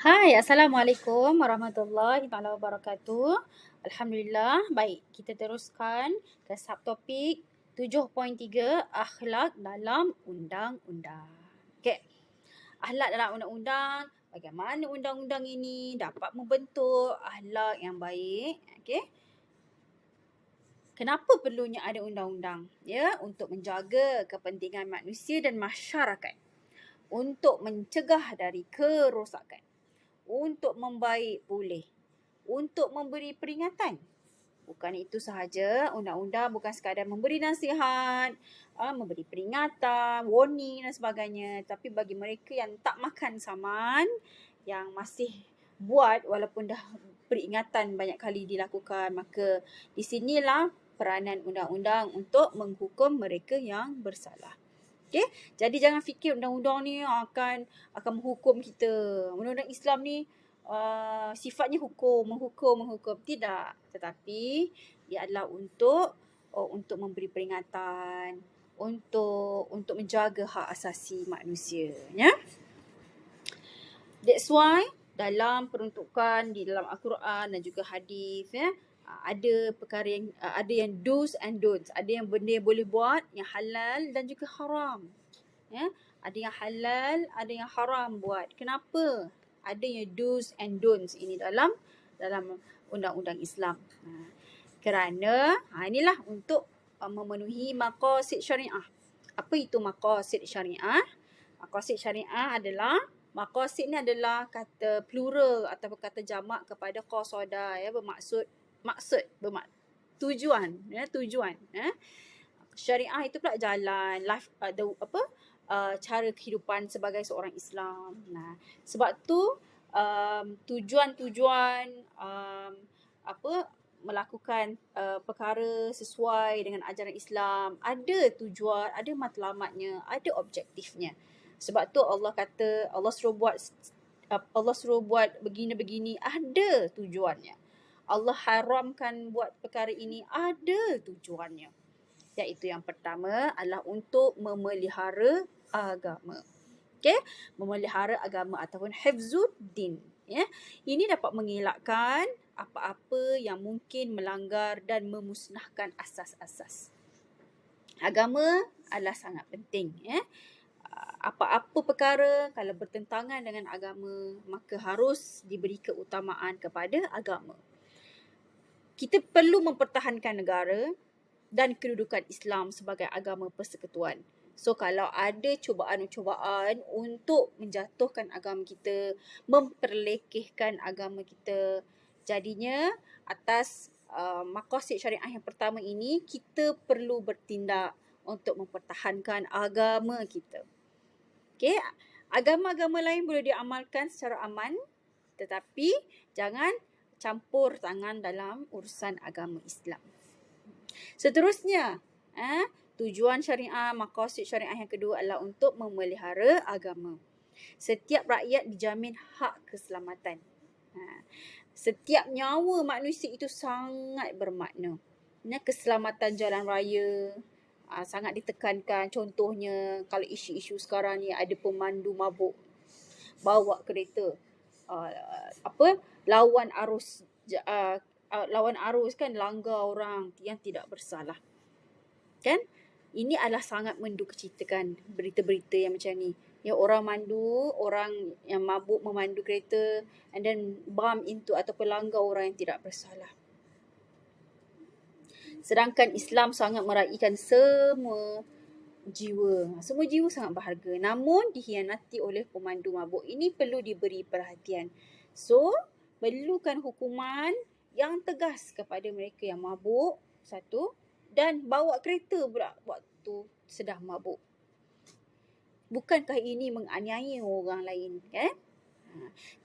Hai, Assalamualaikum warahmatullahi taala wabarakatuh. Alhamdulillah, baik. Kita teruskan ke subtopik 7.3 akhlak dalam undang-undang. Okey. Akhlak dalam undang-undang, bagaimana undang-undang ini dapat membentuk akhlak yang baik, okey? Kenapa perlunya ada undang-undang? Ya, untuk menjaga kepentingan manusia dan masyarakat, untuk mencegah dari kerosakan, untuk membaik pulih, untuk memberi peringatan. Bukan itu sahaja, undang-undang bukan sekadar memberi nasihat, memberi peringatan, warning dan sebagainya. Tapi bagi mereka yang tak makan saman, yang masih buat walaupun dah peringatan banyak kali dilakukan, maka di sinilah peranan undang-undang untuk menghukum mereka yang bersalah. Okay? Jadi jangan fikir undang-undang ni akan menghukum kita. Undang-undang Islam ni sifatnya menghukum. Tidak. Tetapi ia adalah untuk memberi peringatan, untuk menjaga hak asasi manusia. Ya? That's why dalam peruntukan di dalam Al-Quran dan juga hadis, ya, ada perkara yang ada yang do's and don'ts, ada yang benda yang boleh buat, yang halal dan juga haram. Ya, ada yang halal, ada yang haram buat. Kenapa? Ada yang do's and don'ts ini dalam undang-undang Islam. Kerana inilah untuk memenuhi maqasid syariah. Apa itu maqasid syariah? Maqasid syariah adalah, maqasid ni adalah kata plural ataupun kata jamak kepada qasada, ya, bermaksud tujuan, ya, tujuan, ya. Syariah itu pula jalan life, cara kehidupan sebagai seorang Islam. Nah, sebab tu tujuan-tujuan melakukan perkara sesuai dengan ajaran Islam ada tujuan, ada matlamatnya, ada objektifnya. Sebab tu Allah kata, Allah suruh buat begini-begini, ada tujuannya. Allah haramkan buat perkara ini, ada tujuannya. Iaitu yang pertama adalah untuk memelihara agama. Okey, memelihara agama ataupun hifzuddin, ya. Ini dapat mengelakkan apa-apa yang mungkin melanggar dan memusnahkan asas-asas. Agama adalah sangat penting, ya. Apa-apa perkara kalau bertentangan dengan agama, maka harus diberi keutamaan kepada agama. Kita perlu mempertahankan negara dan kedudukan Islam sebagai agama persekutuan. So kalau ada cubaan-cubaan untuk menjatuhkan agama kita, memperlekehkan agama kita, jadinya atas maqasid syariah yang pertama ini, kita perlu bertindak untuk mempertahankan agama kita. Okay? Agama-agama lain boleh diamalkan secara aman, tetapi jangan campur tangan dalam urusan agama Islam. Seterusnya, tujuan syariah, maqasid syariah yang kedua adalah untuk memelihara agama. Setiap rakyat dijamin hak keselamatan. Setiap nyawa manusia itu sangat bermakna. Keselamatan jalan raya sangat ditekankan. Contohnya, kalau isu-isu sekarang ni ada pemandu mabuk bawa kereta, lawan arus kan, langgar orang yang tidak bersalah. Kan? Ini adalah sangat mendukacitakan berita-berita yang macam ni. Ya, orang yang mabuk memandu kereta and then bump into ataupun langgar orang yang tidak bersalah. Sedangkan Islam sangat meraihkan semua jiwa. Semua jiwa sangat berharga. Namun dikhianati oleh pemandu mabuk. Ini perlu diberi perhatian. So, perlukan hukuman yang tegas kepada mereka yang mabuk, satu, dan bawa kereta pula waktu sedang mabuk. Bukankah ini menganiaya orang lain, kan?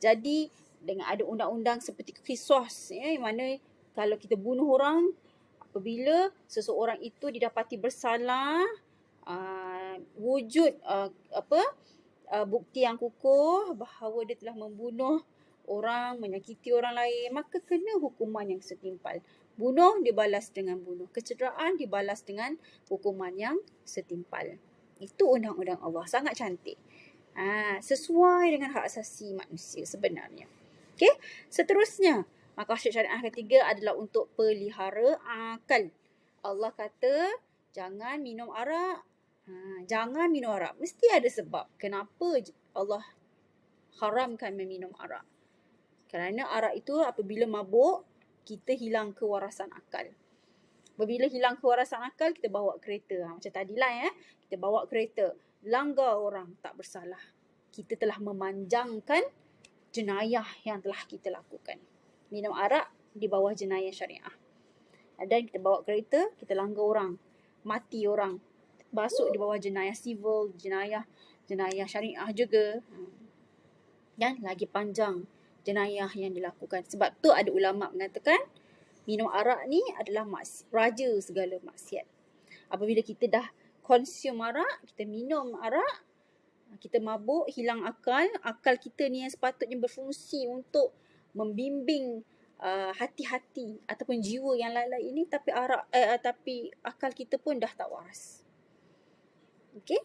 Jadi dengan ada undang-undang seperti qisas, ya, yang mana kalau kita bunuh orang, apabila seseorang itu didapati bersalah, wujud bukti yang kukuh bahawa dia telah membunuh orang, menyakiti orang lain, maka kena hukuman yang setimpal. Bunuh dibalas dengan bunuh, kecederaan dibalas dengan hukuman yang setimpal. Itu undang-undang Allah, sangat cantik. Sesuai dengan hak asasi manusia sebenarnya. Okey, seterusnya, maqasid syariah ketiga adalah untuk pelihara akal. Allah kata, jangan minum arak. Jangan minum arak. Mesti ada sebab. Kenapa Allah haramkan meminum arak? Kerana arak itu apabila mabuk, kita hilang kewarasan akal. Apabila hilang kewarasan akal, kita bawa kereta. Macam tadilah kita bawa kereta. Langgar orang tak bersalah. Kita telah memanjangkan jenayah yang telah kita lakukan. Minum arak di bawah jenayah syariah. Dan kita bawa kereta, kita langgar orang. Mati orang. Masuk di bawah jenayah civil, jenayah syariah juga. Dan lagi panjang jenayah yang dilakukan. Sebab tu ada ulama mengatakan, minum arak ni adalah raja segala maksiat. Apabila kita dah konsum arak, kita minum arak, kita mabuk, hilang akal. Akal kita ni yang sepatutnya berfungsi untuk membimbing hati-hati ataupun jiwa yang lain-lain ini, tapi akal kita pun dah tak waras. Okey?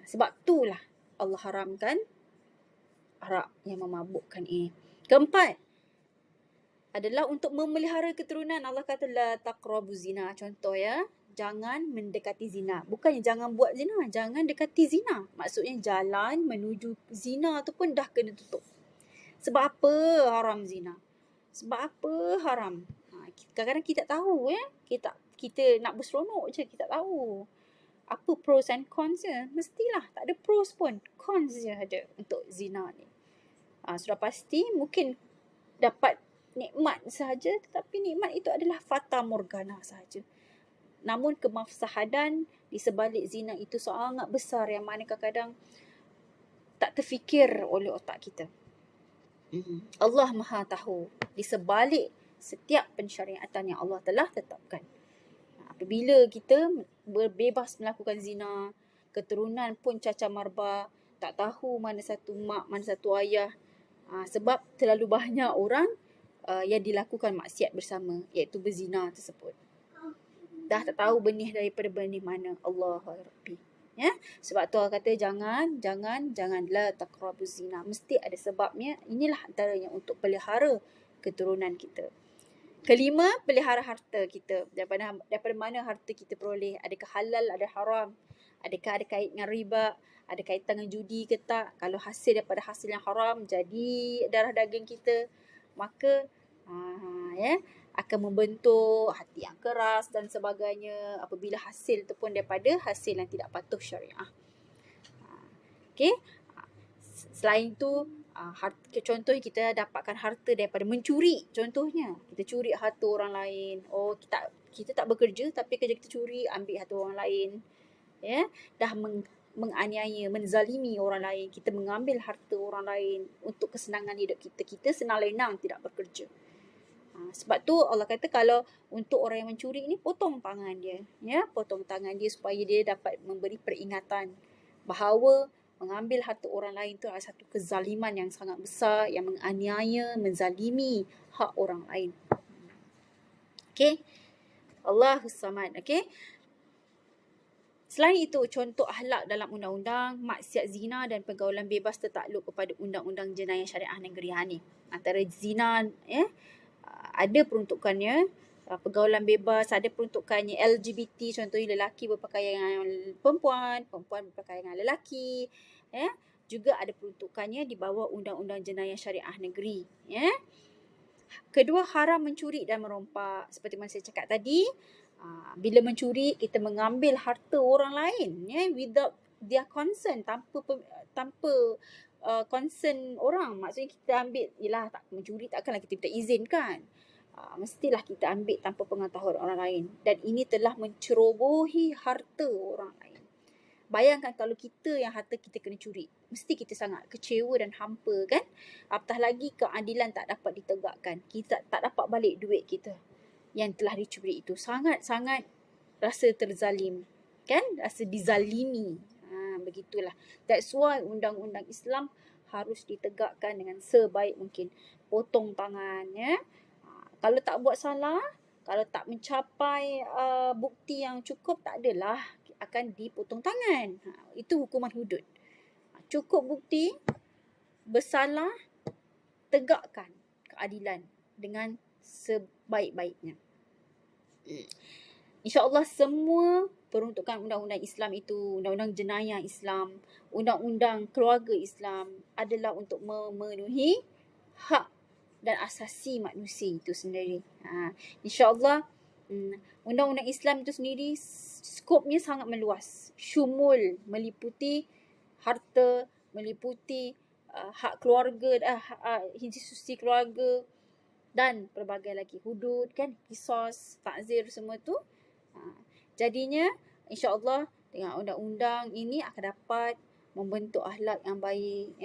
Sebab itulah Allah haramkan arak yang memabukkan ini. Keempat adalah untuk memelihara keturunan. Allah kata la taqrabu zina. Contoh jangan mendekati zina. Bukannya jangan buat zina, jangan dekati zina. Maksudnya jalan menuju zina tu pun dah kena tutup. Sebab apa haram zina? Sebab apa haram? Kadang-kadang kita tahu kita nak berseronok je, kita tahu apa pros and cons je. Mestilah tak ada pros pun, cons je ada untuk zina ni. Sudah pasti mungkin dapat nikmat sahaja, tetapi nikmat itu adalah fata morgana sahaja. Namun kemafsahadan di sebalik zina itu sangat besar, yang mana kadang-kadang tak terfikir oleh otak kita. Allah Maha tahu di sebalik setiap pensyariatan yang Allah telah tetapkan. Apabila kita berbebas melakukan zina, keturunan pun cacar marbah, tak tahu mana satu mak, mana satu ayah. Sebab terlalu banyak orang yang dilakukan maksiat bersama, iaitu berzina tersebut. Dah tak tahu benih daripada benih mana. Allahu Rabbi. Sebab tu Allah kata janganlah taqrabu zina. Mesti ada sebabnya. Inilah antaranya untuk pelihara keturunan kita. Kelima, pelihara harta kita. Daripada mana harta kita peroleh? Adakah halal, ada haram? Adakah ada kait dengan riba? Ada kaitan dengan judi ke tak? Kalau hasil daripada hasil yang haram jadi darah daging kita, maka akan membentuk hati yang keras dan sebagainya apabila hasil itu pun daripada hasil yang tidak patuh syariah. Okey. Selain itu, contohnya kita dapatkan harta daripada mencuri. Contohnya, kita curi harta orang lain. Kita tak bekerja tapi kerja kita curi, ambil harta orang lain. Dah menganiaya, menzalimi orang lain. Kita mengambil harta orang lain untuk kesenangan hidup kita. Kita senang lenang tidak bekerja. Sebab tu Allah kata kalau untuk orang yang mencuri ni, potong tangan dia. Potong tangan dia supaya dia dapat memberi peringatan bahawa mengambil harta orang lain tu adalah satu kezaliman yang sangat besar, yang menganiaya, menzalimi hak orang lain. Okey. Allahus Samad. Okey. Selain itu, contoh akhlak dalam undang-undang, maksiat zina dan pergaulan bebas tertakluk kepada undang-undang jenayah syariah negeri ni. Antara zina ada peruntukannya, pergaulan bebas ada peruntukannya, LGBT contohnya lelaki berpakaian dengan perempuan, perempuan berpakaian dengan lelaki, juga ada peruntukannya di bawah undang-undang jenayah syariah negeri. Kedua, haram mencuri dan merompak. Seperti mana saya cakap tadi, bila mencuri kita mengambil harta orang lain without their consent, tanpa concern orang. Maksudnya kita ambil, tak mencuri takkanlah kita minta izin kan. Mestilah kita ambil tanpa pengetahuan orang lain, dan ini telah mencerobohi harta orang lain. Bayangkan kalau kita yang harta kita kena curi, mesti kita sangat kecewa dan hampa kan. Apatah lagi keadilan tak dapat ditegakkan, kita tak dapat balik duit kita yang telah dicuri itu. Sangat-sangat rasa terzalim kan, rasa dizalimi. Begitulah. That's why undang-undang Islam harus ditegakkan dengan sebaik mungkin. Potong tangan kalau tak buat salah, kalau tak mencapai bukti yang cukup, tak adalah akan dipotong tangan. Itu hukuman hudud. cukup bukti, bersalah, tegakkan keadilan dengan sebaik-baiknya. InsyaAllah semua peruntukan undang-undang Islam itu, undang-undang jenayah Islam, undang-undang keluarga Islam adalah untuk memenuhi hak dan asasi manusia itu sendiri. InsyaAllah undang-undang Islam itu sendiri skopnya sangat meluas, syumul, meliputi harta, meliputi hak keluarga, institusi keluarga dan pelbagai lagi hudud kan, qisas, ta'zir, semua tu. Jadinya insya-Allah dengan undang-undang ini akan dapat membentuk akhlak yang baik,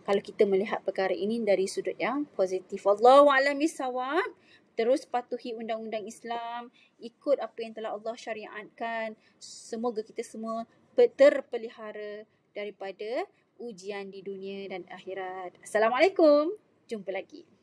kalau kita melihat perkara ini dari sudut yang positif. Wallahu a'lam bissawab. Terus patuhi undang-undang Islam, ikut apa yang telah Allah syariatkan. Semoga kita semua terpelihara daripada ujian di dunia dan akhirat. Assalamualaikum. Jumpa lagi.